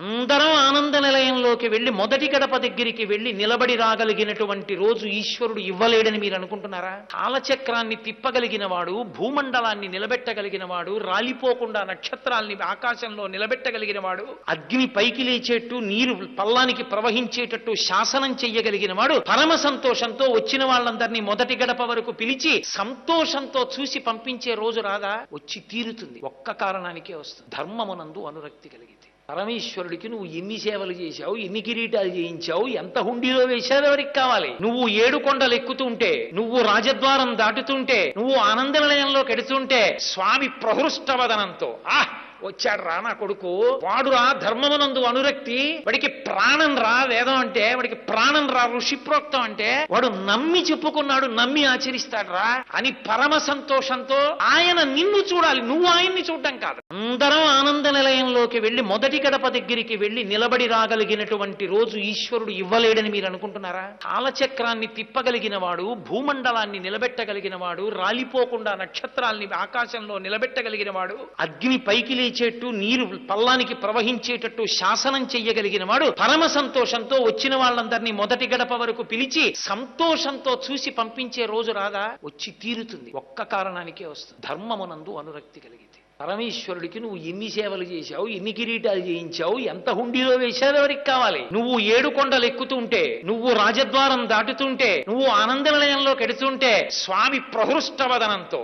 అందరం ఆనంద నిలయంలోకి వెళ్లి మొదటి గడప దగ్గరికి వెళ్లి నిలబడి రాగలిగినటువంటి రోజు ఈశ్వరుడు ఇవ్వలేడని మీరు అనుకుంటున్నారా? కాలచక్రాన్ని తిప్పగలిగిన వాడు, భూమండలాన్ని నిలబెట్టగలిగిన వాడు, రాలిపోకుండా నక్షత్రాల్ని ఆకాశంలో నిలబెట్టగలిగిన వాడు, అగ్ని పైకి లేచేట్టు నీరు పల్లానికి ప్రవహించేటట్టు శాసనం చెయ్యగలిగిన వాడు పరమ సంతోషంతో వచ్చిన వాళ్ళందరినీ మొదటి గడప వరకు పిలిచి సంతోషంతో చూసి పంపించే రోజు రాదా? వచ్చి తీరుతుంది. ఒక్క కారణానికే వస్తుంది, ధర్మమునందు అనురక్తి కలిగితే. పరమేశ్వరుడికి నువ్వు ఎన్ని సేవలు చేశావు, ఎన్ని కిరీటాలు చేయించావు, ఎంత హుండీలో వేశావు ఎవరికి కావాలి? నువ్వు 7 కొండలు ఎక్కుతుంటే, నువ్వు రాజద్వారం దాటుతుంటే, నువ్వు ఆనంద నిలయంలోకి ఎడుతుంటే స్వామి ప్రహృష్టవదనంతో వచ్చాడు రా నా కొడుకు, వాడురా ధర్మమునందు అనురక్తి, వాడికి ప్రాణం రా వేదం అంటే, వాడికి ప్రాణం రా ఋషిప్రోక్తం అంటే, వాడు నమ్మి చెప్పుకున్నాడు, నమ్మి ఆచరిస్తాడు రా అని పరమ సంతోషంతో ఆయన నిన్ను చూడాలి, నువ్వు ఆయన్ని చూడటం కాదు. అందరం ఆనంద నిలయంలోకి వెళ్లి మొదటి గడప దగ్గరికి వెళ్లి నిలబడి రాగలిగినటువంటి రోజు ఈశ్వరుడు ఇవ్వలేడని మీరు అనుకుంటున్నారా? కాలచక్రాన్ని తిప్పగలిగిన వాడు, భూమండలాన్ని నిలబెట్టగలిగిన వాడు, రాలిపోకుండా నక్షత్రాల్ని ఆకాశంలో నిలబెట్టగలిగిన వాడు, అగ్ని పైకి లేచేట్టు నీరు పల్లానికి ప్రవహించేటట్టు శాసనం చెయ్యగలిగిన వాడు పరమ సంతోషంతో వచ్చిన వాళ్ళందరినీ మొదటి గడప వరకు పిలిచి సంతోషంతో చూసి పంపించే రోజు రాదా? వచ్చి తీరుతుంది. ఒక్క కారణానికే వస్తుంది, ధర్మమునందు అనురక్తి కలిగితే. పరమేశ్వరుడికి నువ్వు ఎన్ని సేవలు చేశావు, ఎన్ని కిరీటాలు చేయించావు, ఎంత హుండీలో వేశావు ఎవరికి కావాలి? నువ్వు 7 కొండలు ఎక్కుతుంటే, నువ్వు రాజద్వారం దాటుతుంటే, నువ్వు ఆనంద నిలయంలోకి ఎడుతుంటే స్వామి ప్రహృష్టవదనంతో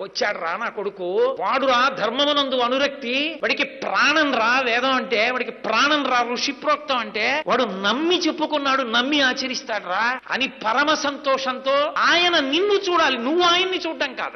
వచ్చాడు రా నా కొడుకు, వాడురా ధర్మమునందు అనురక్తి, వాడికి ప్రాణం రా వేదం అంటే, వాడికి ప్రాణం రా ఋషిప్రోక్తం అంటే, వాడు నమ్మి చెప్పుకున్నాడు, నమ్మి ఆచరిస్తాడు రా అని పరమ సంతోషంతో ఆయన నిన్ను చూడాలి, నువ్వు ఆయన్ని చూడటం కాదు.